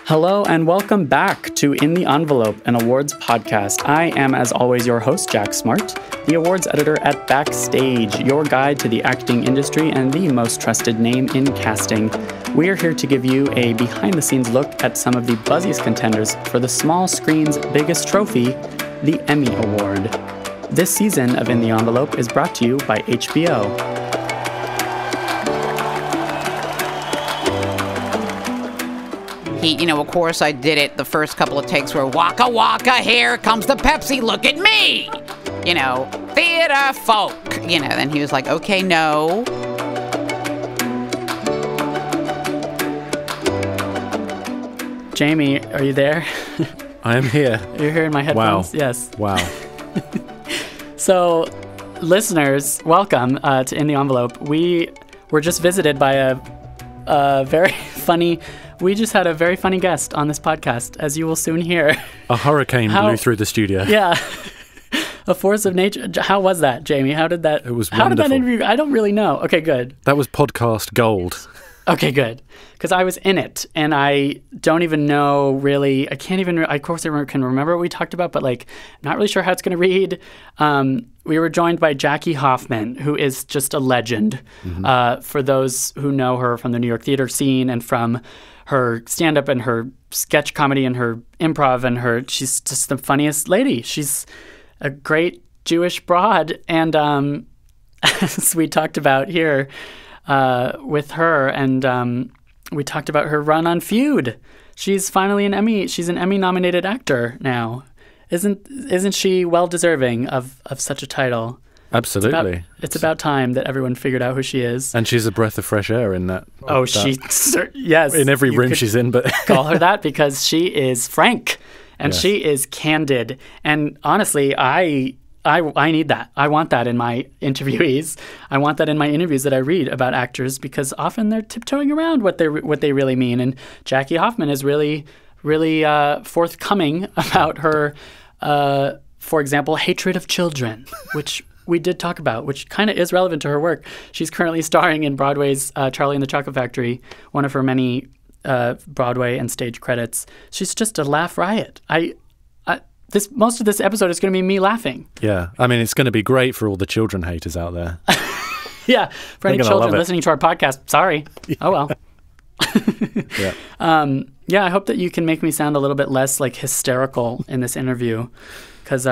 Hello and welcome back to In the Envelope, an awards podcast. I am, as always, your host, Jack Smart, the awards editor at Backstage, your guide to the acting industry and the most trusted name in casting. We are here to give you a behind-the-scenes look at some of the buzziest contenders for the small screen's biggest trophy, the Emmy Award. This season of In the Envelope is brought to you by HBO. Of course I did it. The first couple of takes were, waka waka, here comes the Pepsi, look at me! Theater folk. Then he was like, okay, no. Jamie, are you there? I am here. You're here in my headphones? Wow. Yes. Wow. So, listeners, welcome to In the Envelope. We were just visited by a very funny... We just had a very funny guest on this podcast, as you will soon hear. A hurricane blew through the studio. Yeah. A force of nature. How was that, Jamie? How did that... It was How wonderful. did that interview... I don't really know. Okay, good. That was podcast gold. Okay, good. Because I was in it, and I don't even know really... I can't even... Of course, I can remember what we talked about, but, not really sure how it's going to read. We were joined by Jackie Hoffman, who is just a legend. Mm-hmm. For those who know her from the New York theater scene and from her stand-up and her sketch comedy and her improv and she's just the funniest lady. She's a great Jewish broad. And as we talked about here with her, and we talked about her run on Feud. She's finally an Emmy. She's an Emmy-nominated actor now. Isn't she well-deserving of such a title? Absolutely. It's about time that everyone figured out who she is. And she's a breath of fresh air in that. Yes. In every room she's in, but call her that because she is frank and yes. She is candid. And honestly, I need that. I want that in my interviewees. I want that in my interviews that I read about actors because often they're tiptoeing around what they really mean. And Jackie Hoffman is really, really forthcoming about her, for example, hatred of children, which we did talk about, which kind of is relevant to her work. She's currently starring in Broadway's Charlie and the Chocolate Factory, one of her many Broadway and stage credits. She's just a laugh riot. Most of this episode is going to be me laughing. Yeah, I mean, it's going to be great for all the children haters out there. Yeah, for any children listening to our podcast, sorry. Yeah. Oh well. Yeah. Yeah, I hope that you can make me sound a little bit less hysterical in this interview, because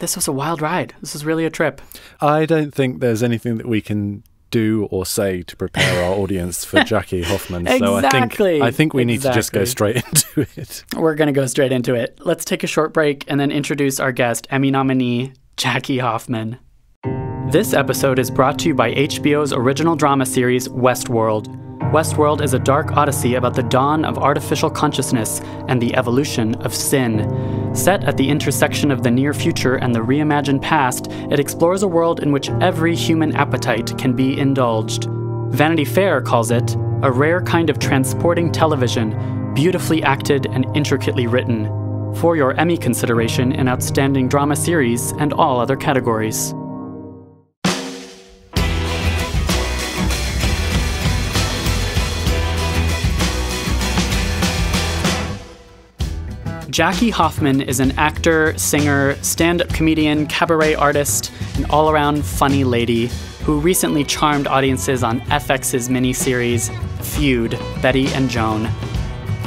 this was a wild ride. This was really a trip. I don't think there's anything that we can do or say to prepare our audience for Jackie Hoffman. Exactly. So I think we need to just go straight into it. We're going to go straight into it. Let's take a short break and then introduce our guest, Emmy nominee Jackie Hoffman. This episode is brought to you by HBO's original drama series, Westworld. Westworld is a dark odyssey about the dawn of artificial consciousness and the evolution of sin. Set at the intersection of the near future and the reimagined past, it explores a world in which every human appetite can be indulged. Vanity Fair calls it a rare kind of transporting television, beautifully acted and intricately written. For your Emmy consideration in Outstanding Drama Series and all other categories. Jackie Hoffman is an actor, singer, stand-up comedian, cabaret artist, and all-around funny lady who recently charmed audiences on FX's miniseries, Feud, Bette and Joan.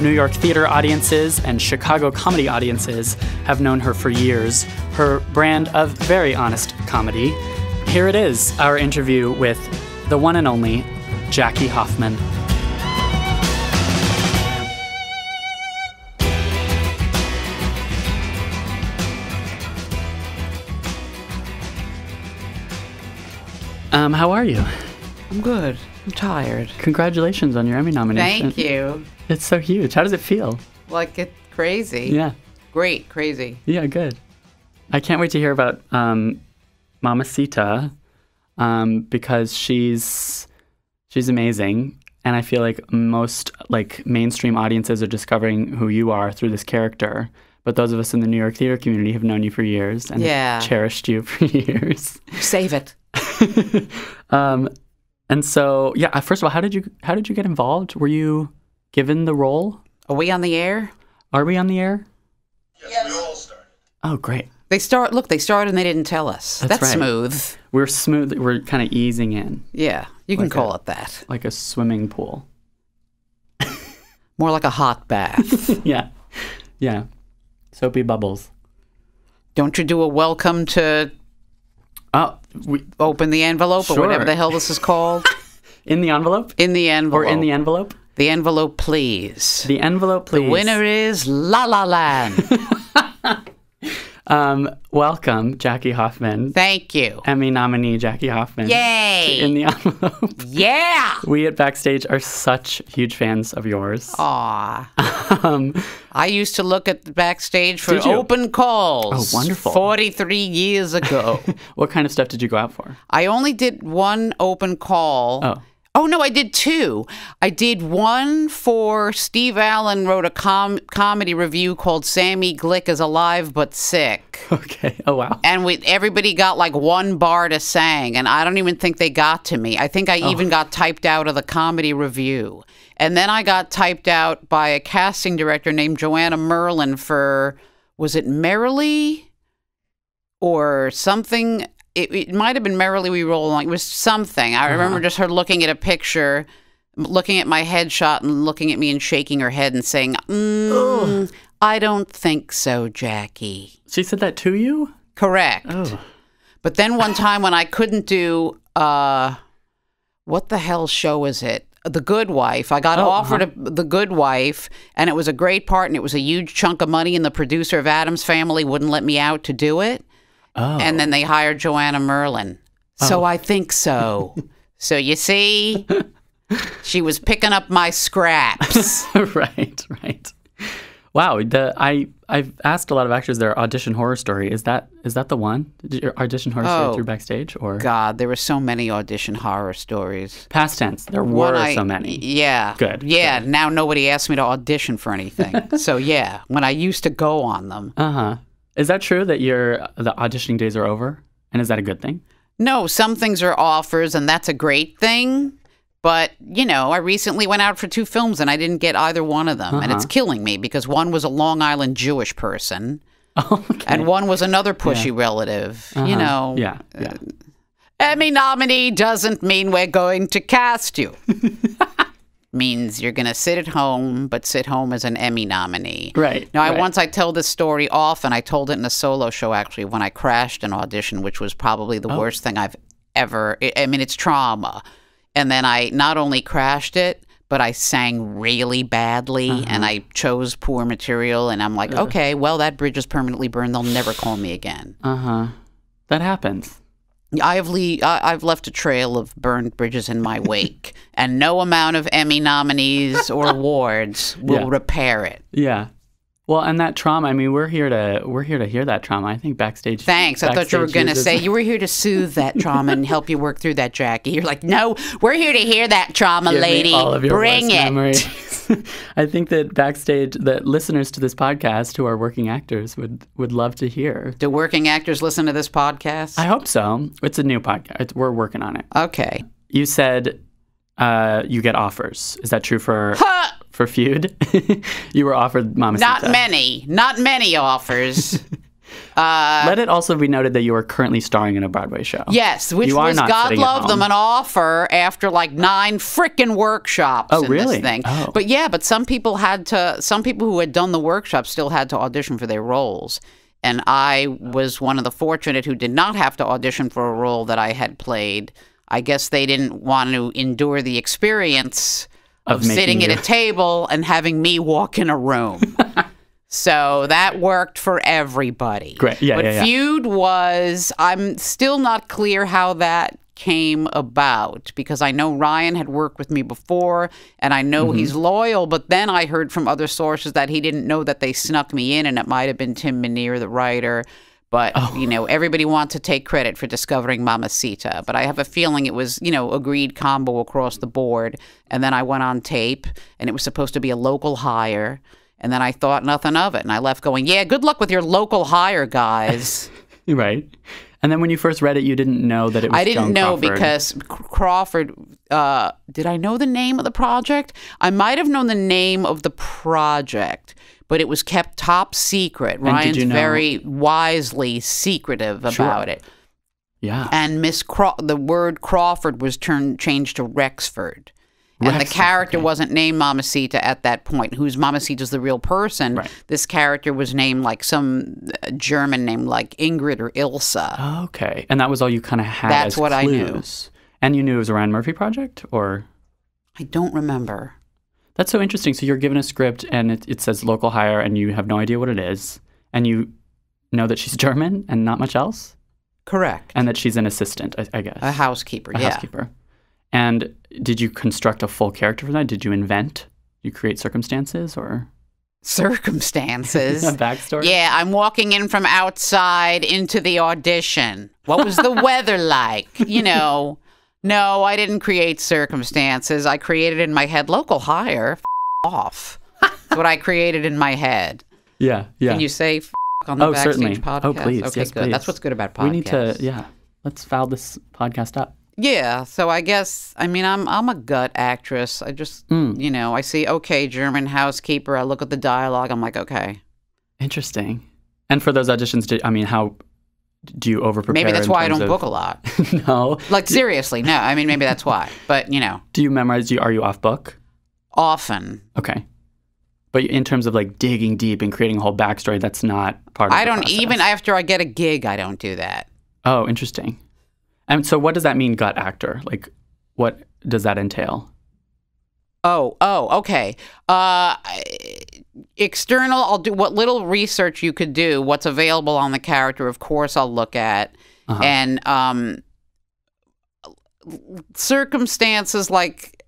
New York theater audiences and Chicago comedy audiences have known her for years, her brand of very honest comedy. Here it is, our interview with the one and only Jackie Hoffman. How are you? I'm good. I'm tired. Congratulations on your Emmy nomination. Thank you. It's so huge. How does it feel? It's crazy. Yeah. Great, crazy. Yeah, good. I can't wait to hear about Mamacita because she's amazing. And I feel like most mainstream audiences are discovering who you are through this character. But those of us in the New York theater community have known you for years and have cherished you for years. Save it. And so, first of all, how did you get involved? Were you given the role? Are we on the air? Are we on the air? Yes, we all started. Oh, great. They started and they didn't tell us. That's right. smooth. We're smooth. We're kind of easing in. Yeah, you can call it that. Like a swimming pool. More like a hot bath. Yeah. Yeah. Soapy bubbles. Don't you do a welcome to open the envelope or whatever the hell this is called? In the envelope? In the envelope. Or in the envelope? The envelope, please. The envelope, please. The winner is La La Land. Welcome, Jackie Hoffman. Thank you. Emmy nominee Jackie Hoffman. Yay! In the envelope. Yeah! We at Backstage are such huge fans of yours. Aw. I used to look at the Backstage for Did you? open calls. Oh, wonderful. 43 years ago. What kind of stuff did you go out for? I only did one open call. Oh, no, I did two. I did one for Steve Allen wrote a comedy review called Sammy Glick is Alive But Sick. Okay. Oh, wow. And everybody got like one bar to sing, and I don't even think they got to me. I think I even got typed out of the comedy review. And then I got typed out by a casting director named Joanna Merlin for, was it Merrily or something? It might have been Merrily We Roll Along. It was something. I remember just her looking at a picture, looking at my headshot and looking at me and shaking her head and saying, I don't think so, Jackie. She said that to you? Correct. Oh. But then one time when I couldn't do, what the hell show is it? The Good Wife. I got offered The Good Wife, and it was a great part, and it was a huge chunk of money, and the producer of Addams Family wouldn't let me out to do it. Oh. And then they hired Joanna Merlin. So I think so. So you see, she was picking up my scraps. Right. Wow. I've asked a lot of actors their audition horror story. Is that the one? Did you audition horror story through Backstage? Or God, there were so many audition horror stories. Past tense. There were so many. Yeah. Good. Yeah. Good. Now nobody asks me to audition for anything. So yeah, when I used to go on them. Is that true that the auditioning days are over? And is that a good thing? No, some things are offers, and that's a great thing. But, I recently went out for 2 films, and I didn't get either one of them. And it's killing me because one was a Long Island Jewish person, and one was another pushy relative, Yeah. Emmy nominee doesn't mean we're going to cast you. Means you're going to sit at home, but sit home as an Emmy nominee. Right. Now, once I tell this story often, I told it in a solo show, actually, when I crashed an audition, which was probably the worst thing I've ever, it's trauma. And then I not only crashed it, but I sang really badly, and I chose poor material, and I'm like, okay, well, that bridge is permanently burned. They'll never call me again. That happens. I've left a trail of burned bridges in my wake, and no amount of Emmy nominees or awards will repair it. Yeah. Well, and that trauma, we're here to hear that trauma. I think Backstage. Thanks. I thought you were going to say you were here to soothe that trauma and help you work through that, Jackie. You're like, no, we're here to hear that trauma, lady. Me all of your Bring worst it. Memories. I think that Backstage, that listeners to this podcast who are working actors would love to hear. Do working actors listen to this podcast? I hope so. It's a new podcast. We're working on it. Okay. You said you get offers. Is that true for Feud? You were offered Mamacita. Not many offers. Let it also be noted that you are currently starring in a Broadway show. Yes, which was, God love them, an offer after like 9 frickin' workshops in this thing. Oh. But some people who had done the workshop still had to audition for their roles. And I was one of the fortunate who did not have to audition for a role that I had played. I guess they didn't want to endure the experience of sitting at a table and having me walk in a room. So that worked for everybody. Great. Yeah, but Feud was, I'm still not clear how that came about, because I know Ryan had worked with me before, and I know he's loyal, but then I heard from other sources that he didn't know that they snuck me in, and it might have been Tim Minear, the writer. But, everybody wants to take credit for discovering Mamacita. But I have a feeling it was, agreed combo across the board. And then I went on tape, and it was supposed to be a local hire. And then I thought nothing of it. And I left going, yeah, good luck with your local hire, guys. Right. And then when you first read it, you didn't know that it was I didn't Joan know Crawford. because Crawford, did I know the name of the project? I might have known the name of the project, but it was kept top secret. And did Ryan's you know- very wisely secretive about it. Yeah. And the word Crawford was changed to Rexford. And the character wasn't named Mamacita at that point. Who's Mamacita's the real person. Right. This character was named like some German name like Ingrid or Ilsa. Okay. And that was all you kind of had That's as what I knew. clues. And you knew it was a Ryan Murphy project, or? I don't remember. That's so interesting. So you're given a script and it says local hire and you have no idea what it is. And you know that she's German and not much else? Correct. And that she's an assistant, I guess. A housekeeper, A housekeeper. And did you construct a full character for that? Did you invent? You create circumstances or? Circumstances. A backstory? Yeah, I'm walking in from outside into the audition. What was the weather like? You know, no, I didn't create circumstances. I created in my head local hire. Off. That's what I created in my head. Yeah, yeah. Can you say on the Backstage certainly. podcast? Oh, please. Okay, Yes, good. please. That's what's good about podcasts. We need to, let's foul this podcast up. Yeah, so I guess, I mean, I'm a gut actress. I just, you know, I see, okay, German housekeeper. I look at the dialogue. I'm like, okay. Interesting. And for those auditions, how do you over-prepare? Maybe that's why I don't book a lot. No. Like, seriously, no. I mean, maybe that's why. But, you know. Do you memorize? Are you off book? Often. Okay. But in terms of like digging deep and creating a whole backstory, that's not part of the process. Even after I get a gig, I don't do that. Oh, interesting. And so what does that mean, gut actor? Like, what does that entail? Oh, okay. External, I'll do what little research you could do, what's available on the character, of course, I'll look at. Uh-huh. And circumstances like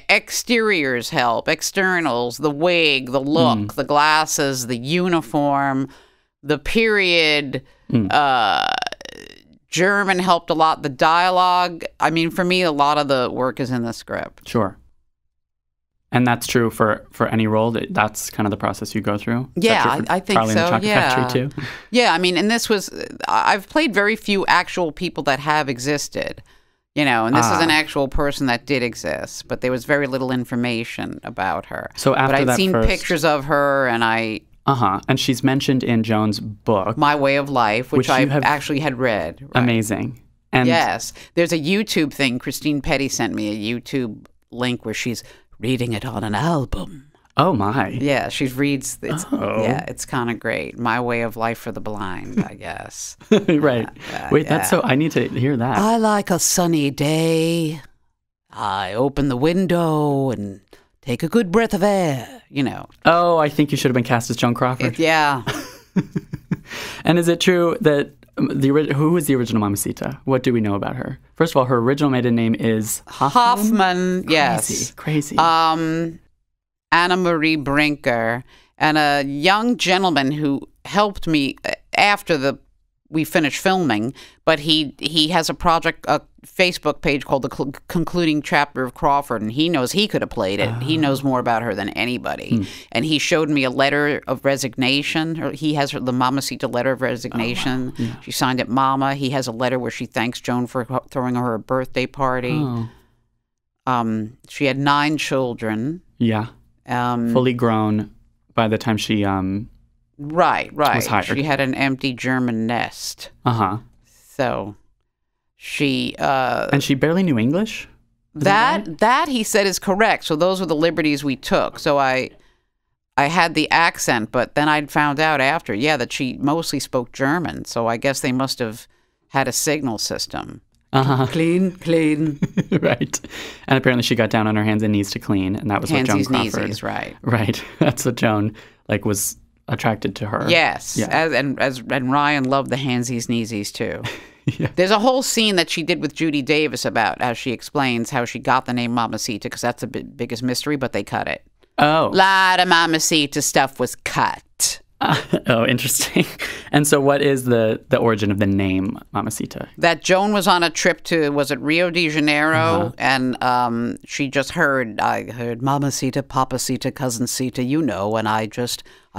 exteriors help, externals, the wig, the look, the glasses, the uniform, the period, German helped a lot. The dialogue, I mean, for me, a lot of the work is in the script. Sure. And that's true for any role? That's kind of the process you go through? Yeah, I think Charlie so, and the Chocolate yeah. Factory too? Yeah, I mean, and I've played very few actual people that have existed, you know, and this is an actual person that did exist, but there was very little information about her. So after but I'd that seen first- pictures of her, and And she's mentioned in Joan's book. My Way of Life, which I you have- actually had read. Right. Amazing. And Yes. There's a YouTube thing. Christine Petty sent me a YouTube link where she's reading it on an album. Oh, my. Yeah, she reads. Oh. Yeah, it's kind of great. My Way of Life for the Blind, I guess. Right. Wait, that's so... I need to hear that. I like a sunny day. I open the window and take a good breath of air, you know. Oh, I think you should have been cast as Joan Crawford. Yeah. And is it true that who was the original Mamacita? What do we know about her? First of all, her original maiden name is Hoffman, yes. Crazy. Anna Marie Brinker, and a young gentleman who helped me after we finished filming, but he has a Facebook page called The Concluding Chapter of Crawford, and he knows he could have played it. He knows more about her than anybody. And he showed me a letter of resignation. Or he has the Mamacita letter of resignation. Oh, wow. Yeah. She signed it Mama. He has a letter where she thanks Joan for throwing her a birthday party. Oh. She had 9 children. Yeah. Fully grown by the time she Right. was hired. She had an empty German nest. So she and she barely knew English? that he said is correct. So those were the liberties we took. So I had the accent, but then I found out after, that she mostly spoke German. So I guess they must have had a signal system. Clean. Right. And apparently she got down on her hands and knees to clean, and that was what Joan Crawford. Kneesies, right. Right. That's what Joan was attracted to her. Yes. Yeah. And Ryan loved the handsies kneesies too. Yeah. There's a whole scene that she did with Judy Davis about how she explains how she got the name Mamacita, because that's the biggest mystery, but they cut it. Oh. A lot of Mamacita stuff was cut. Oh, interesting. And so what is the origin of the name Mamacita? That Joan was on a trip to, was it Rio de Janeiro? And she just I heard Mamacita, Papacita, Cousin Cita, you know, and I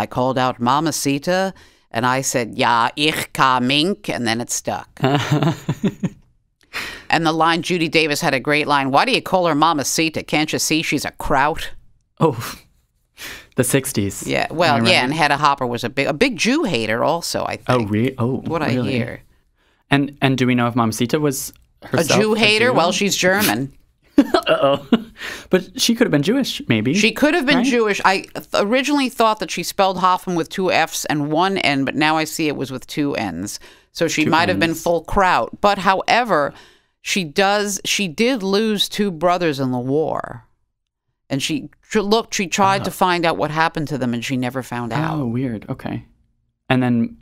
called out Mamacita, And I said, "Ja, ich mink," and then it stuck. And the line, Judy Davis had a great line. "Why do you call her Mamacita? Can't you see she's a Routt?" Oh, the 60s. Yeah, well, yeah, and Hedda Hopper was a big Jew hater also, I think. Oh, really? Oh, what really? I hear. And do we know if Mamacita was herself a Jew hater? Well, she's German. Uh-oh. But she could have been Jewish, maybe. She could have been right? Jewish. I originally thought that she spelled Hoffman with 2 F's and 1 N, but now I see it was with 2 N's. So she might have been full Routt. But however, she did lose 2 brothers in the war. And she tried to find out what happened to them, and she never found out. Oh, weird. Okay. And then,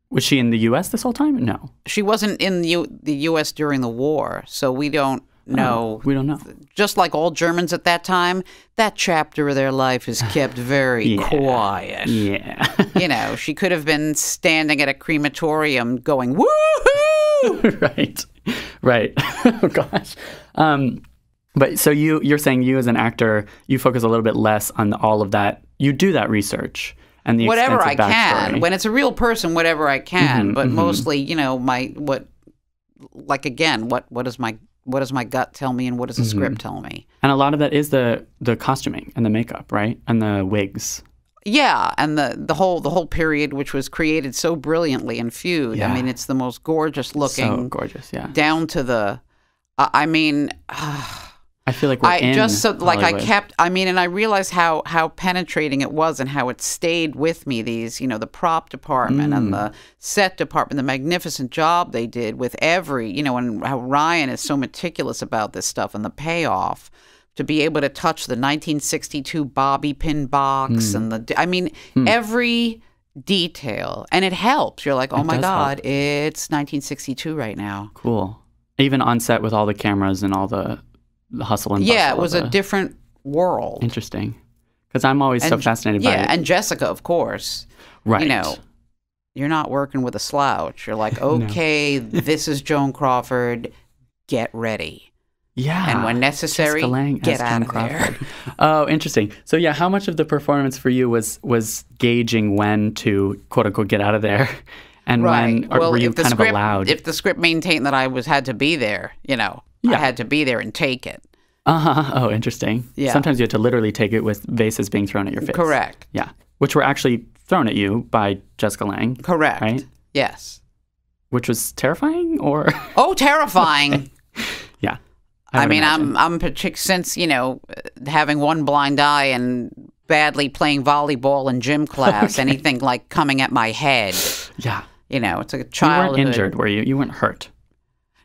was she in the U.S. this whole time? No. She wasn't in the U.S. during the war, so we don't know. We don't know. Just like all Germans at that time, that chapter of their life is kept very quiet. Yeah. You know, she could have been standing at a crematorium going, "Woohoo!" Right. Oh, gosh. But so you're saying you as an actor, you focus a little bit less on all of that. You do that research and the whatever I extensive backstory. can. When it's a real person, whatever I can. But mostly, you know, what does my gut tell me, and what does the script tell me? And a lot of that is the costuming and the makeup, right? And the wigs. Yeah, and the whole period, which was created so brilliantly in Feud. Yeah. I mean, it's the most gorgeous looking. So gorgeous, yeah. Down to the, I mean. I feel like we're in Hollywood. And I realized how penetrating it was and how it stayed with me, these, you know, the prop department and the set department, the magnificent job they did with every, you know, and how Ryan is so meticulous about this stuff and the payoff to be able to touch the 1962 bobby pin box and every detail. And it helps. You're like, oh my God, it's 1962 right now. Cool. Even on set with all the cameras and all the hustle and bustle. Yeah, it was a different world. Interesting. Because I'm always so fascinated by it. Yeah, and Jessica, of course. Right. You know, you're not working with a slouch. You're like, okay, this is Joan Crawford. Get ready. Yeah. And when necessary, get out of there. Oh, interesting. So yeah, how much of the performance for you was gauging when to, quote unquote, get out of there? And when were you kind of allowed? If the script maintained that I had to be there, you know. I had to be there and take it. Oh, interesting. Yeah. Sometimes you had to literally take it with vases being thrown at your face. Correct. Yeah. Which were actually thrown at you by Jessica Lange. Correct. Right? Yes. Which was terrifying, or? Oh, terrifying. Yeah. I mean, I'm since, you know, having one blind eye and badly playing volleyball in gym class, anything like coming at my head. Yeah. You know, it's a childhood. You weren't injured, were you? You weren't hurt.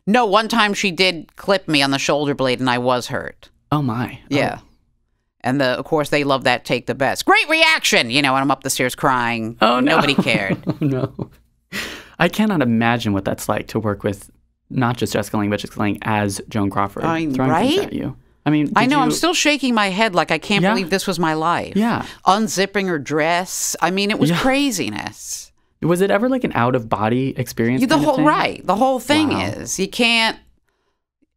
No, one time she did clip me on the shoulder blade and I was hurt. Oh, my. Yeah. Oh. And of course, they love that take the best. Great reaction! You know, and I'm up the stairs crying. Oh, no. Nobody cared. Oh, no. I cannot imagine what that's like to work with not just Jessica Lange, but Jessica Lange as Joan Crawford throwing things at you. I mean, I know. I'm still shaking my head like I can't believe this was my life. Yeah. Unzipping her dress. I mean, it was craziness. Was it ever like an out-of-body experience? The whole thing is you can't,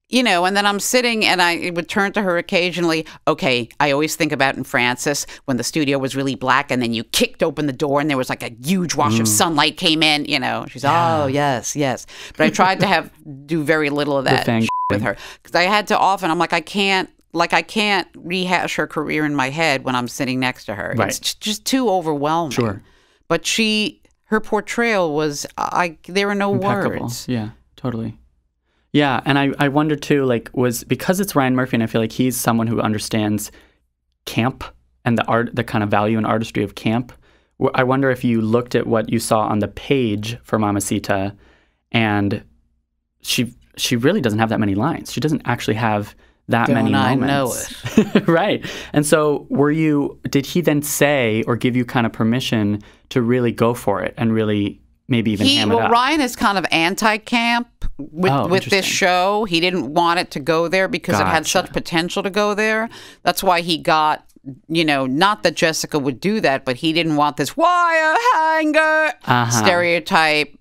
you know, and then I'm sitting and I would turn to her occasionally. Okay, I always think about in Frances when the studio was really black and then you kicked open the door and there was like a huge wash of sunlight came in, you know. She's, oh, yes. But I tried to do very little of that with her because I had to often, I'm like, I can't rehash her career in my head when I'm sitting next to her. Right. It's just too overwhelming. Sure. But her portrayal was, there were no impeccable. words. Yeah, totally. Yeah, and I wonder too, like, because it's Ryan Murphy, and I feel like he's someone who understands camp and the kind of value and artistry of camp. I wonder if you looked at what you saw on the page for Mamacita, and she really doesn't have that many lines. She doesn't actually have that many moments. I know it. Right. And so did he then say or give you kind of permission to really go for it and really maybe even ham it up? Ryan is kind of anti-camp with this show. He didn't want it to go there because it had such potential to go there. That's why he got not that Jessica would do that, but he didn't want this wire hanger stereotype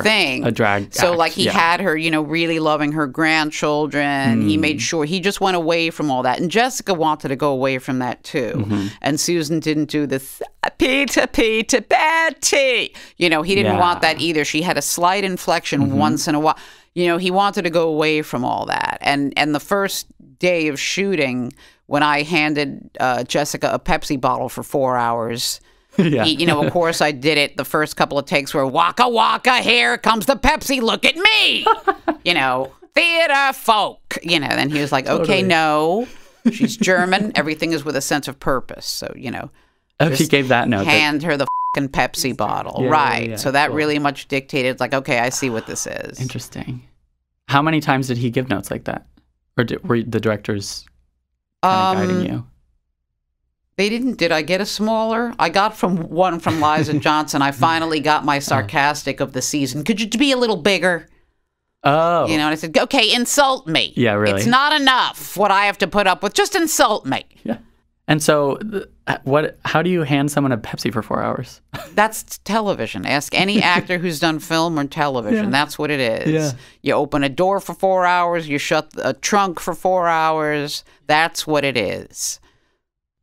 thing. A drag So act, like he had her, really loving her grandchildren. He made sure he just went away from all that. And Jessica wanted to go away from that too. And Susan didn't do this Peter Betty. He didn't want that either. She had a slight inflection once in a while. He wanted to go away from all that. And the first day of shooting, when I handed Jessica a Pepsi bottle for 4 hours, of course I did it. The first couple of takes were waka waka, here comes the Pepsi, look at me. Theater folk. Then he was like, okay, no, she's German. Everything is with a sense of purpose. So, he gave that note. Hand her the fucking Pepsi bottle. Right. So that really much dictated, like, okay, I see what this is. Interesting. How many times did he give notes like that? Or were the directors guiding you? They didn't. Did I get a smaller? I got one from Liza Johnson. I finally got my sarcastic of the season. Could you be a little bigger? Oh. And I said, okay, insult me. Yeah, really. It's not enough what I have to put up with. Just insult me. Yeah. And so how do you hand someone a Pepsi for 4 hours? That's television. Ask any actor who's done film or television. Yeah. That's what it is. Yeah. You open a door for 4 hours. You shut a trunk for 4 hours. That's what it is.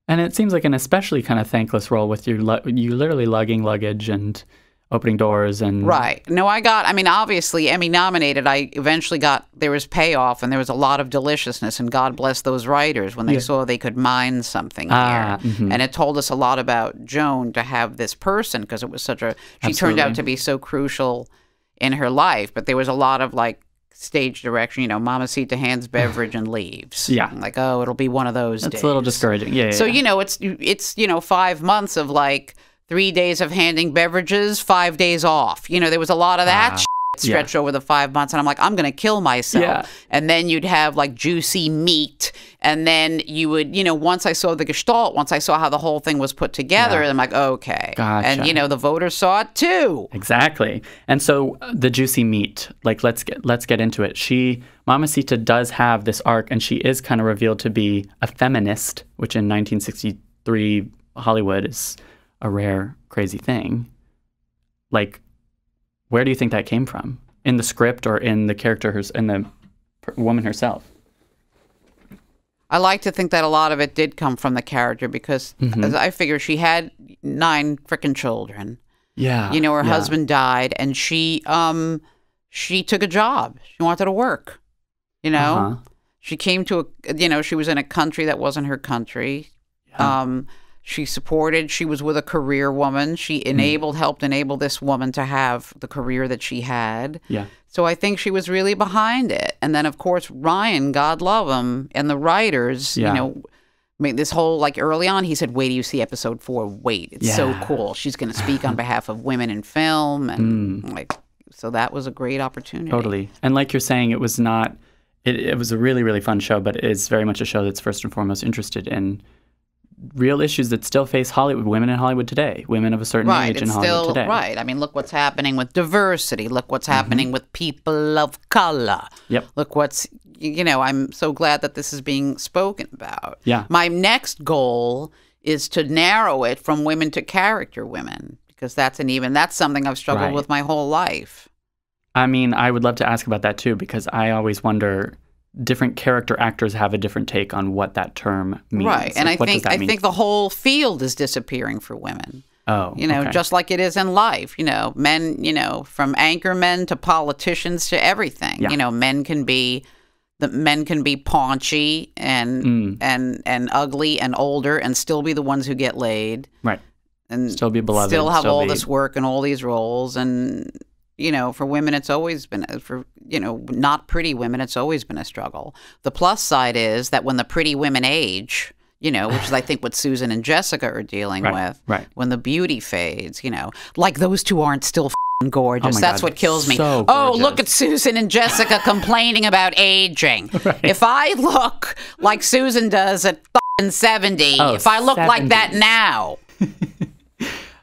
And it seems like an especially kind of thankless role with you literally lugging luggage and opening doors and... Right. No, obviously Emmy nominated. I eventually there was payoff and there was a lot of deliciousness, and God bless those writers when they saw they could mine something here. And it told us a lot about Joan to have this person, because it was she turned out to be so crucial in her life, but there was a lot of like stage direction, Mamacita hands beverage and leaves. Yeah. Like, oh, it'll be one of those days. It's a little discouraging. Yeah. So, it's 5 months of like 3 days of handing beverages, 5 days off. There was a lot of that stretched over the 5 months. And I'm like, I'm going to kill myself. Yeah. And then you'd have like juicy meat. And then you would, once I saw the gestalt, once I saw how the whole thing was put together, I'm like, okay. Gotcha. And, the voters saw it too. Exactly. And so the juicy meat, like, let's get into it. Mamacita does have this arc, and she is kind of revealed to be a feminist, which in 1963 Hollywood is a rare, crazy thing. Like, where do you think that came from? In the script or in the character, in the woman herself? I like to think that a lot of it did come from the character, because as I figure she had 9 frickin' children. Yeah. Her husband died, and she took a job. She wanted to work, She came to she was in a country that wasn't her country. Yeah. She was with a career woman. She helped enable this woman to have the career that she had. Yeah. So I think she was really behind it. And then, of course, Ryan, God love him, and the writers, this whole, like, early on, he said, wait till you see episode 4. Wait, it's so cool. She's going to speak on behalf of women in film. And so that was a great opportunity. Totally. And like you're saying, it was not, it was a really, really fun show, but it's very much a show that's first and foremost interested in real issues that still face women in Hollywood today, women of a certain age in Hollywood today. Right. I mean, look what's happening with diversity. Look what's happening with people of color. Yep. Look what's, I'm so glad that this is being spoken about. Yeah. My next goal is to narrow it from women to character women, because that's something I've struggled with my whole life. I mean, I would love to ask about that too, because I always wonder, different character actors have a different take on what that term means. Right. And like, I think the whole field is disappearing for women. Oh, okay. Just like it is in life. Men, from anchormen to politicians to everything. Yeah. Men can be paunchy and ugly and older and still be the ones who get laid. Right. And still be beloved. Still have all this work and all these roles. And for women, it's always been, not pretty women, it's always been a struggle. The plus side is that when the pretty women age, which is, I think, what Susan and Jessica are dealing with, when the beauty fades, like those two aren't still f***ing gorgeous. Oh, that's God, what kills me. so oh, gorgeous. look at Susan and Jessica complaining about aging. Right. If I look like Susan does at 70, if I look 70. like that now...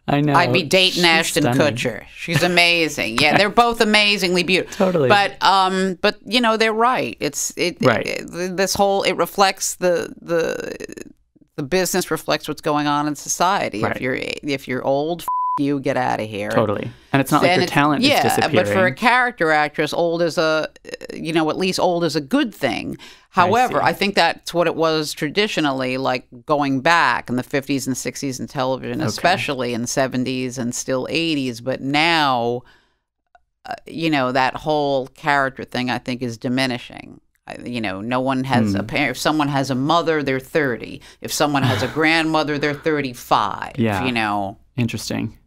I know. I'd be dating Ashton stunning. Kutcher. She's amazing. Yeah, they're both amazingly beautiful. Totally. But they're right. This whole, it reflects the The business reflects what's going on in society. Right. If you're old, you get out of here. Totally. And it's not like your talent is disappearing. But for a character actress, old is at least old is a good thing. However, I think that's what it was traditionally, like going back in the 50s and 60s in television, especially in the 70s and still 80s. But now, that whole character thing, I think, is diminishing. No one has a parent. If someone has a mother, they're 30. If someone has a grandmother, they're 35. Yeah. Interesting.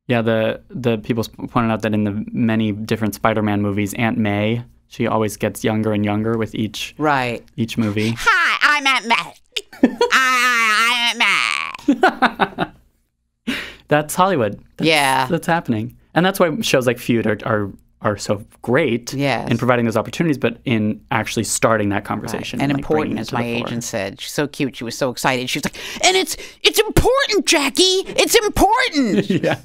Yeah, the people pointed out that in the many different Spider-Man movies, Aunt May, she always gets younger and younger with each movie. Hi, I'm Aunt May. I'm Aunt May. That's Hollywood. That's happening, and that's why shows like Feud are so great in providing those opportunities, but in actually starting that conversation. Right. And important, as my agent said. She's so cute. She was so excited. She was like, and it's important, Jackie. It's important. Yeah.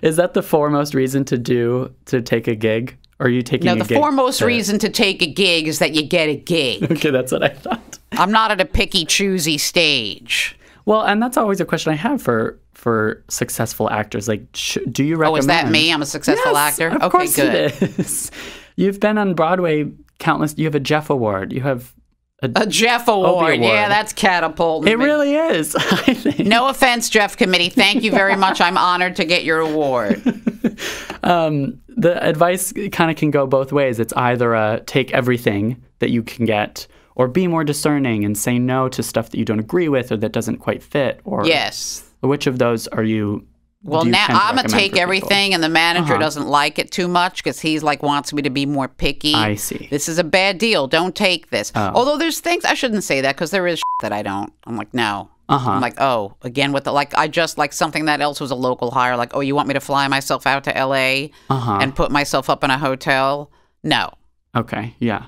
Is that the foremost reason to take a gig? Or are you taking a gig? No, the foremost reason to take a gig is that you get a gig. Okay, that's what I thought. I'm not at a picky, choosy stage. Well, and that's always a question I have for successful actors. Like, do you recommend? Oh, is that me? I'm a successful actor? Of course good. It is. You've been on Broadway countless. You have a Jeff Award. You have a Jeff Award. Yeah, that's catapulting. It really is, I think. No offense, Jeff Committee. Thank you very much. I'm honored to get your award. The advice kind of can go both ways. It's either take everything that you can get, or be more discerning and say no to stuff that you don't agree with or that doesn't quite fit. Or yes. Which of those are you? Well, now I'm going to take everything, and the manager doesn't like it too much because he's like wants me to be more picky. I see. This is a bad deal. Don't take this. Oh. Although there's things, I shouldn't say that because there is that I don't. I'm like, no. I'm like, oh, again with I just like something that else was a local hire. Like, oh, you want me to fly myself out to L.A. And put myself up in a hotel? No. Okay, yeah.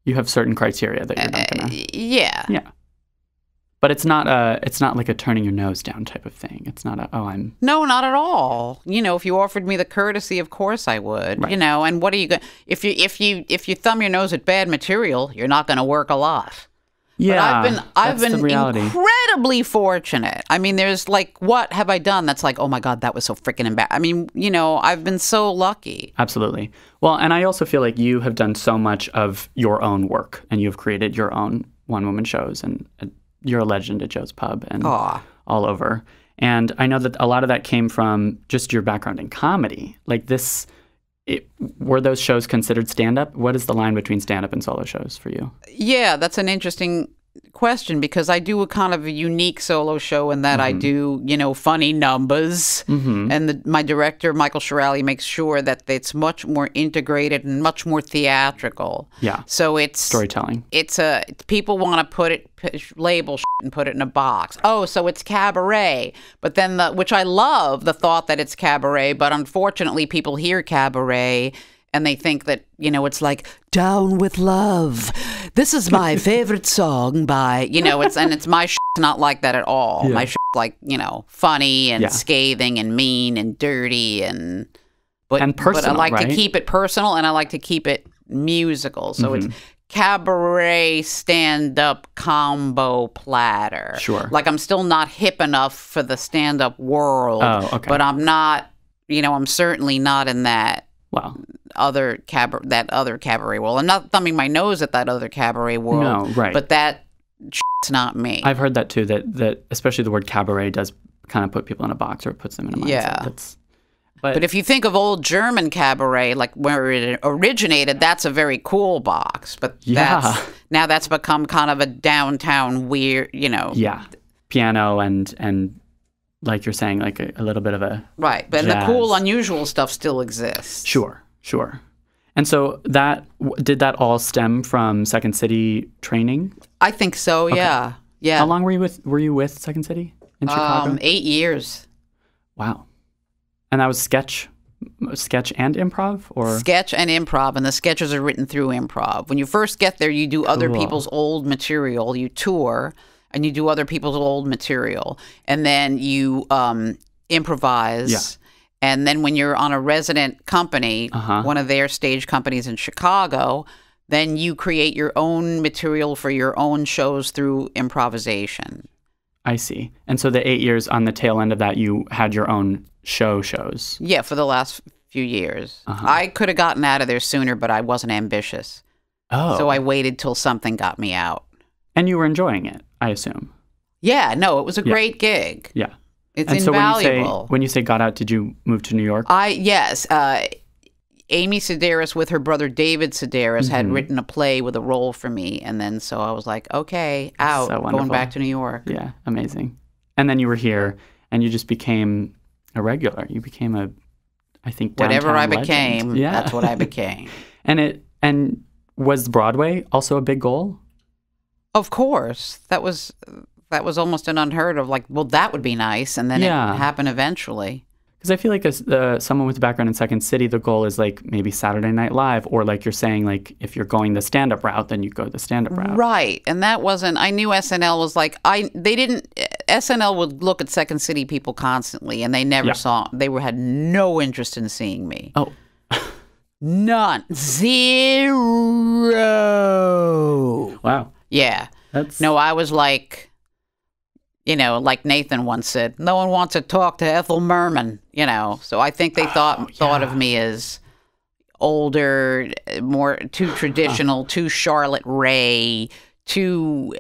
You have certain criteria that you're not going to. Yeah. Yeah. But it's not like a turning your nose down type of thing. It's not I'm... No, not at all. If you offered me the courtesy, of course I would. Right. And what are you going? If you thumb your nose at bad material, you're not going to work a lot. Yeah, but I've been incredibly fortunate. I mean, there's like, what have I done that's like, oh my God, that was so freaking embarrassing. I mean, I've been so lucky. Absolutely. Well, and I also feel like you have done so much of your own work, and you've created your own one-woman shows, and you're a legend at Joe's Pub and all over. And I know that a lot of that came from just your background in comedy. Like were those shows considered stand-up? What is the line between stand-up and solo shows for you? Yeah, that's an interesting question because I do a kind of a unique solo show in that I do, funny numbers. And my director, Michael Shirali, makes sure that it's much more integrated and much more theatrical. Yeah. So it's storytelling. People want to label and put it in a box. Oh, so it's cabaret. But then which I love the thought that it's cabaret, but unfortunately people hear cabaret and they think that, it's like Down with Love. This is my favorite song by, it's my not like that at all. Yeah. My like, funny and scathing and mean and dirty but personal, but I like to keep it personal and I like to keep it musical. So it's cabaret stand-up combo platter. Sure. Like I'm still not hip enough for the stand-up world. Oh, okay. But I'm not, I'm certainly not in that other cabaret world. I'm not thumbing my nose at that other cabaret world. No, right. But that's not me. I've heard that too, that especially the word cabaret does kind of put people in a box or it puts them in a mindset. Yeah. But if you think of old German cabaret, like where it originated, that's a very cool box. But now that's become kind of a downtown weird, Yeah, piano and like you're saying, like a little bit of a right. But jazz. The cool, unusual stuff still exists. Sure. And so did that all stem from Second City training? I think so. Okay. Yeah. How long were you with Second City in Chicago? 8 years. Wow. And that was sketch and improv, or sketch and improv, and the sketches are written through improv. When you first get there, you do other people's old material. You tour, and you do other people's old material, and then you improvise. Yeah. And then when you're on a resident company, one of their stage companies in Chicago, then you create your own material for your own shows through improvisation. I see. And so the 8 years on the tail end of that, you had your own shows. Yeah, for the last few years. I could have gotten out of there sooner, but I wasn't ambitious. Oh. So I waited till something got me out. And you were enjoying it, I assume. Yeah, no, it was a great gig. Yeah. It's and invaluable. So when you say got out, did you move to New York? Yes. Amy Sedaris with her brother David Sedaris had written a play with a role for me. And then so I was like, okay, out, So wonderful. going back to New York. Yeah, amazing. And then you were here and you just became a regular. You became I think, whatever I downtown became, legend. Yeah. that's what I became. And was Broadway also a big goal? Of course. That was almost an unheard of, like, well, that would be nice. And then it happened eventually. Because I feel like as someone with a background in Second City, the goal is like maybe Saturday Night Live, or like you're saying, like if you're going the stand-up route, then you go the stand-up route. Right. And that wasn't, I knew SNL was like, SNL would look at Second City people constantly, and they never had no interest in seeing me. Oh. None. Zero. Wow. Yeah. No, I was like, like Nathan once said, no one wants to talk to Ethel Merman, So I think they thought of me as older, more too traditional, too Charlotte Ray, too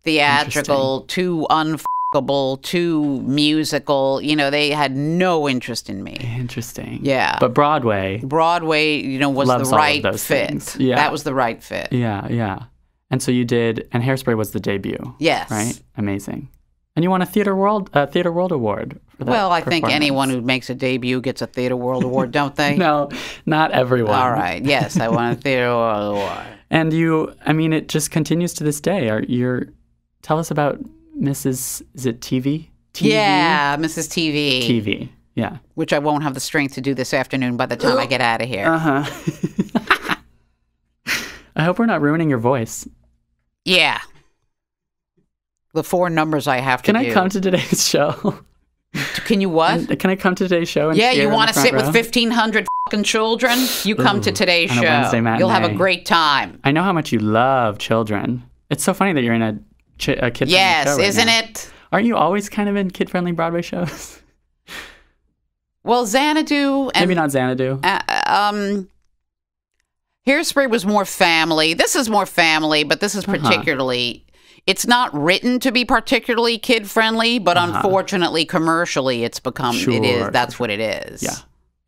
theatrical, too unfuckable, too musical. They had no interest in me. Interesting. Yeah. But Broadway, was the right fit. Things. Yeah. That was the right fit. Yeah, yeah. And so you did, and Hairspray was the debut. Yes. Right? Amazing. And you won a Theater World Award for that. Well, I think anyone who makes a debut gets a Theater World Award, don't they? No, not everyone. All right. Yes, I won a Theater World Award. And it just continues to this day. Tell us about Mrs. Is it TV? Yeah, Mrs. TV. TV, yeah. Which I won't have the strength to do this afternoon by the time I get out of here. Uh-huh. I hope we're not ruining your voice. Yeah. The 4 numbers I have to Can do. I come to today's show? Can you what? Can I come to today's show? And yeah, you want to sit with 1,500 fucking children? You come to today's show. Wednesday matinee. You'll have a great time. I know how much you love children. It's so funny that you're in a kid-friendly show Yes, right isn't now. it? Aren't you always kind of in kid-friendly Broadway shows? Well, Xanadu. And, maybe not Xanadu. Hairspray was more family. This is more family, but this is particularly... It's not written to be particularly kid-friendly, but unfortunately, commercially, it's become... Sure. It is. That's what it is. Yeah.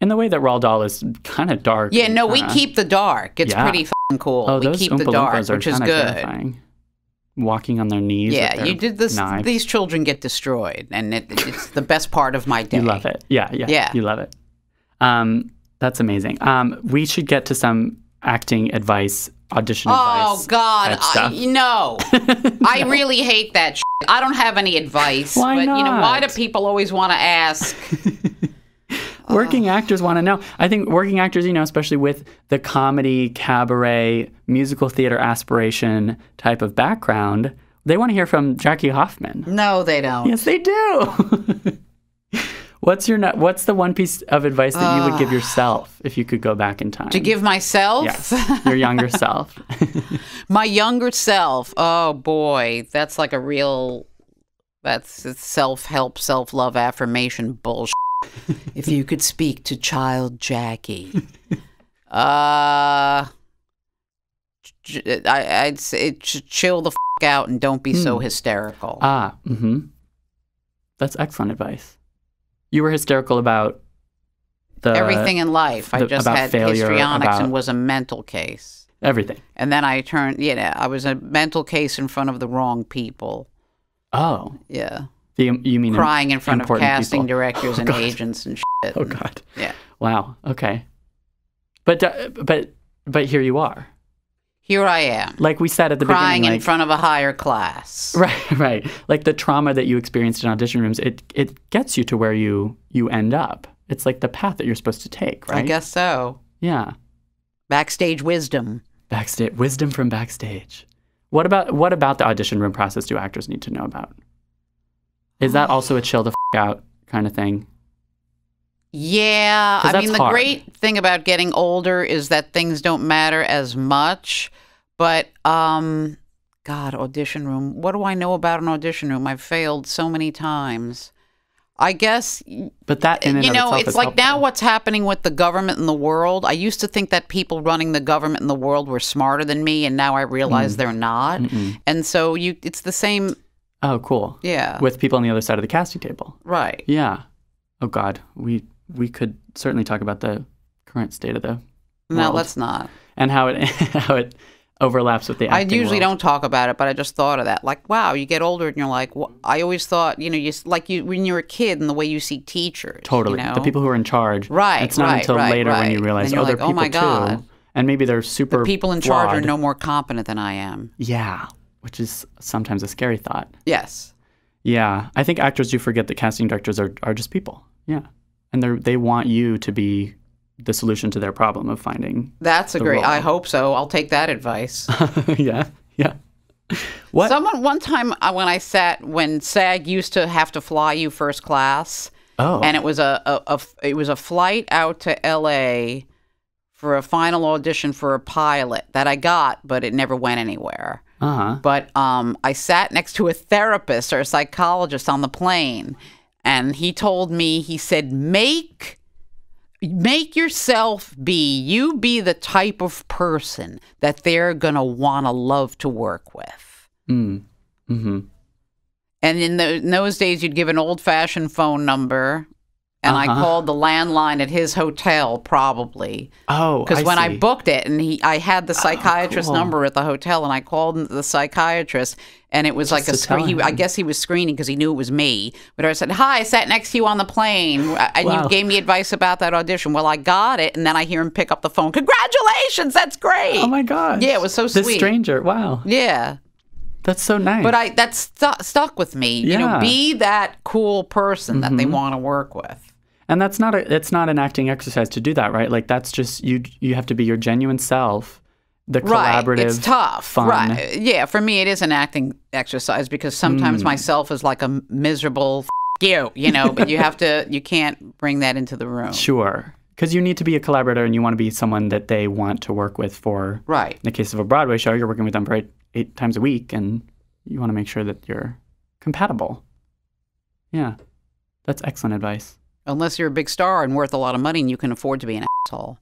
In the way that Roald Dahl is kind of dark. Yeah, no, we keep the dark. It's pretty fucking cool. Oh, we those keep the Oompa dark, Loompas are which is kinda good. Terrifying. Walking on their knees. Yeah, with you did this. knives. These children get destroyed, and it's the best part of my day. You love it. Yeah. You love it. That's amazing. We should get to some acting advice, audition advice. Oh God, no! I really hate that. I don't have any advice. Why but not? Why do people always want to ask? Working actors want to know. I think working actors, especially with the comedy, cabaret, musical theater aspiration type of background, they want to hear from Jackie Hoffman. No, they don't. Yes, they do. What's the one piece of advice that you would give yourself if you could go back in time? To give myself? Yes, your younger self. My younger self. Oh boy, that's like that's self-help, self-love affirmation bullshit. If you could speak to child Jackie, I'd say chill the out and don't be so hysterical. That's excellent advice. You were hysterical about everything in life. I just had failure, histrionics and was a mental case. Everything. And then I turned, I was a mental case in front of the wrong people. Oh. Yeah. You mean crying in front of casting people. directors and agents and shit. Oh God. Yeah. Wow. Okay. But here you are. Here I am. Like we said at the crying beginning, in front of a higher class. Right. Like the trauma that you experienced in audition rooms, it gets you to where you end up. It's like the path that you're supposed to take, right? I guess so. Yeah. Backstage wisdom. Backstage wisdom from backstage. What about the audition room process do actors need to know about? Is that also a chill the out kind of thing? Yeah. I mean, the hard. great thing about getting older is that things don't matter as much. But God, audition room. What do I know about an audition room? I've failed so many times. I guess, But that in and of itself it's is like helpful. now what's happening with the government and the world. I used to think that people running the government and the world were smarter than me, and now I realize they're not. And so it's the same. Oh, cool. Yeah. With people on the other side of the casting table. Right. Yeah. Oh, God. We could certainly talk about the current state of the No, world let's not. and how it overlaps with the I acting usually world. don't talk about it, but I just thought of that. Like, wow, you get older and you're like, I always thought, when you're a kid and the way you see teachers. Totally. You know? The people who are in charge. Right, It's not right, until right, later when you right. realize, Then you're they're like, oh people my God. too. And maybe they're super The people in charge are flawed. no more competent than I am. Yeah. Which is sometimes a scary thought. Yes. Yeah. I think actors do forget that casting directors are just people. Yeah. And they want you to be the solution to their problem of finding That's a the great. role. I hope so. I'll take that advice. Yeah. Yeah. What? Someone one time when SAG used to have to fly you first class, and it was a flight out to L.A. for a final audition for a pilot that I got, but it never went anywhere. Uh-huh. But I sat next to a therapist or a psychologist on the plane, and he told me, he said, make yourself be the type of person that they're going to want to love to work with. Mm-hmm. And in those days, you'd give an old-fashioned phone number, and I called the landline at his hotel, probably. Oh, Because when I see. booked it, and I had the psychiatrist's cool. number at the hotel, and I called the psychiatrist, and it was Just like to tell I him. guess he was screening because he knew it was me. But I said, hi, I sat next to you on the plane, and Wow. you gave me advice about that audition. Well, I got it, and then I hear him pick up the phone. Congratulations, that's great. Oh my gosh. Yeah, it was so This sweet. stranger. Wow. Yeah. That's so nice. But that stuck with me. You know, Yeah. be that cool person that they want to work with. And it's not an acting exercise to do that, right? Like that's just you have to be your genuine self. The collaborative, Right. It's tough. fun. Right. Yeah, for me it is an acting exercise because sometimes myself is like a miserable you know, but you can't bring that into the room. Sure. Because you need to be a collaborator and you want to be someone that they want to work with for, Right. in the case of a Broadway show, you're working with them for eight times a week and you want to make sure that you're compatible. Yeah. That's excellent advice. Unless you're a big star and worth a lot of money and you can afford to be an asshole.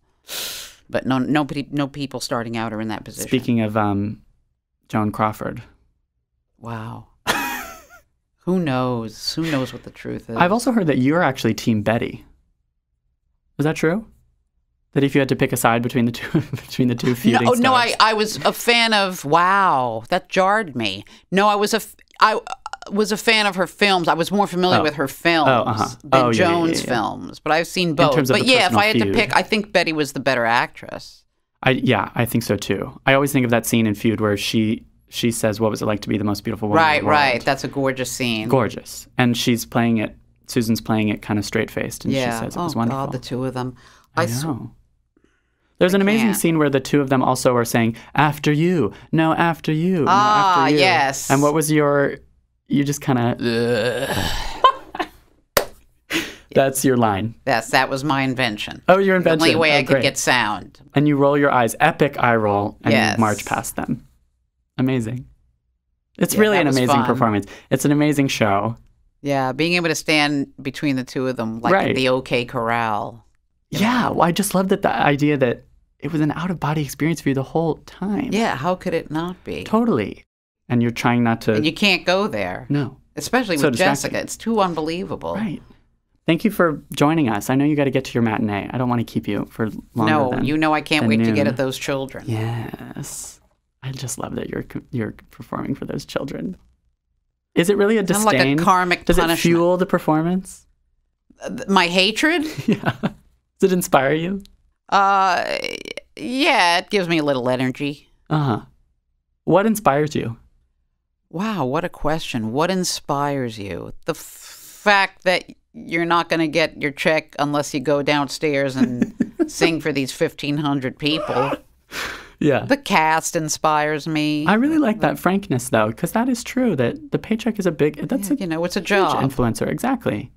But no people starting out are in that position. Speaking of Joan Crawford. Wow. Who knows? Who knows what the truth is? I've also heard that you're actually Team Betty. Is that true? That if you had to pick a side between the two feuding stars? No, I was a fan of, wow, that jarred me. No, I was a fan of her films. I was more familiar with her films than Joan's films, but I've seen both. terms of But the yeah, if I had personal to feud. pick, I think Betty was the better actress. I think so too. I always think of that scene in Feud where she says, "What was it like to be the most beautiful woman in the world?" Right. That's a gorgeous scene. Gorgeous. And she's playing it. Susan's playing it kind of straight faced, and she says it was wonderful. God, the two of them. I know. There's an amazing can't. scene where the two of them also are saying, "After you, no, after you, no, after you." Yes. And what was you just kind of. That's your line. Yes, that was my invention. Oh, your The invention. only way I could great. get sound. And you roll your eyes, epic eye roll, and Yes. you march past them. Amazing. It's Yeah, really that an was amazing fun. performance. It's an amazing show. Yeah, being able to stand between the two of them, like Right. the OK Corral. Yeah, well, I just love the idea that it was an out-of-body experience for you the whole time. Yeah, how could it not be? Totally. And you're trying not to... And you can't go there. No. Especially So with distracting. Jessica. It's too unbelievable. Right. Thank you for joining us. I know you got to get to your matinee. I don't want to keep you for longer No, than you know I can't than wait to get noon. at those children. Yes. I just love that you're performing for those children. Is it really a Kind of like a disdain? karmic Does it punishment. fuel the performance? My hatred? Yeah. Does it inspire you? Yeah, it gives me a little energy. Uh-huh. What inspires you? Wow, what a question. What inspires you? The fact that you're not going to get your check unless you go downstairs and sing for these 1,500 people. Yeah. The cast inspires me. I really like that frankness, though, because that is true, that the paycheck is a big... That's You know, it's a huge job. influencer. Exactly.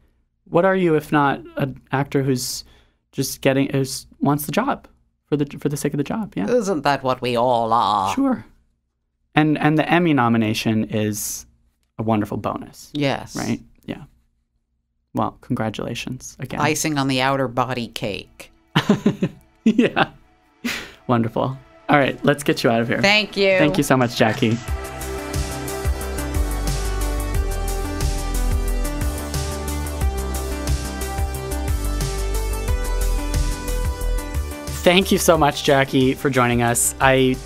What are you if not an actor who's just wants the job for the sake of the job? Yeah. Isn't that what we all are? Sure. And the Emmy nomination is a wonderful bonus. Yes. Right? Yeah. Well, congratulations again. Icing on the outer body cake. Yeah. Wonderful. All right, let's get you out of here. Thank you. Thank you so much, Jackie. Thank you so much, Jackie, for joining us. I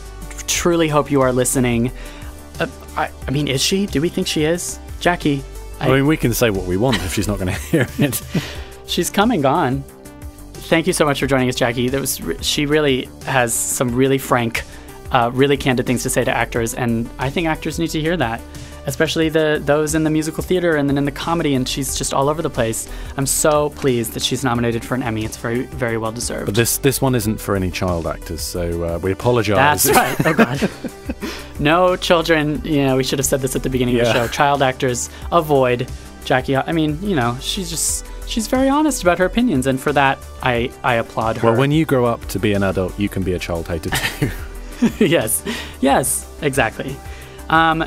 truly hope you are listening. I mean, is she? Do we think she is? Jackie. I mean, we can say what we want if she's not going to hear it. She's come and gone. Thank you so much for joining us, Jackie. She really has some really frank, really candid things to say to actors, and I think actors need to hear that, especially those in the musical theater and then in the comedy, and she's just all over the place. I'm so pleased that she's nominated for an Emmy. It's very, very well deserved. But this one isn't for any child actors, so we apologize. That's right. Oh, God. No children. We should have said this at the beginning of the show. Child actors, avoid Jackie. I mean, she's very honest about her opinions, and for that, I applaud her. Well, when you grow up to be an adult, you can be a child hater too. Yes, exactly.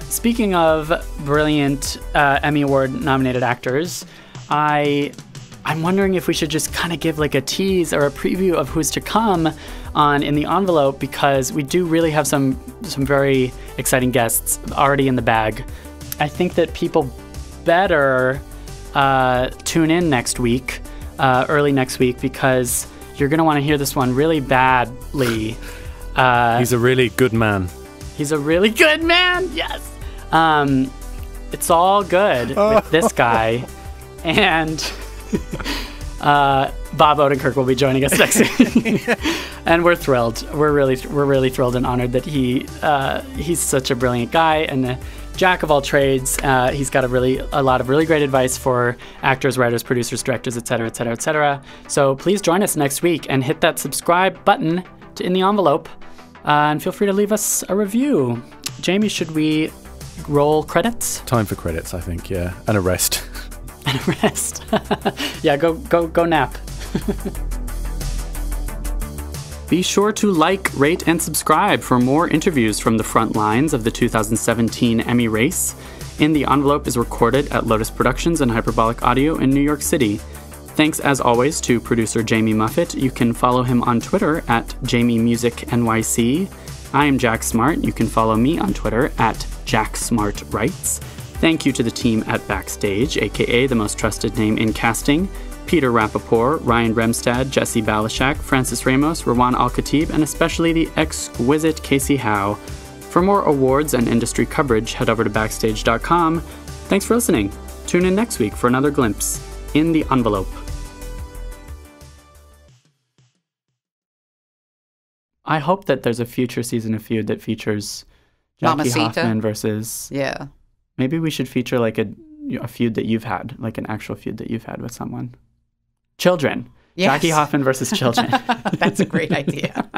Speaking of brilliant Emmy Award nominated actors, I'm wondering if we should just kind of give like a tease or a preview of who's to come on In the Envelope, because we do really have some very exciting guests already in the bag. I think that people better tune in next week, early next week, because you're going to want to hear this one really badly. He's a really good man. He's a really good man, yes. It's all good with this guy. And Bob Odenkirk will be joining us next week. And we're thrilled. We're really thrilled and honored that he's such a brilliant guy and a jack of all trades. He's got a lot of really great advice for actors, writers, producers, directors, et cetera, et cetera, et cetera. So please join us next week and hit that subscribe button to In the Envelope. And feel free to leave us a review. Jamie, should we roll credits? Time for credits, I think, yeah. And a rest. And a rest. Yeah, go nap. Be sure to like, rate, and subscribe for more interviews from the front lines of the 2017 Emmy race. In the Envelope is recorded at Lotus Productions and Hyperbolic Audio in New York City. Thanks, as always, to producer Jamie Muffett. You can follow him on Twitter at JamieMusicNYC. I am Jack Smart. You can follow me on Twitter at JackSmartWrites. Thank you to the team at Backstage, aka the most trusted name in casting: Peter Rappaport, Ryan Remstad, Jesse Balashak, Francis Ramos, Rawaan Alkhatib, and especially the exquisite Kasey Howe. For more awards and industry coverage, head over to Backstage.com. Thanks for listening. Tune in next week for another glimpse in the Envelope. I hope that there's a future season of Feud that features Jackie Mamacita. Hoffman versus... Yeah. Maybe we should feature like a feud that you've had, like an actual feud that you've had with someone. Children. Yes. Jackie Hoffman versus children. That's a great idea.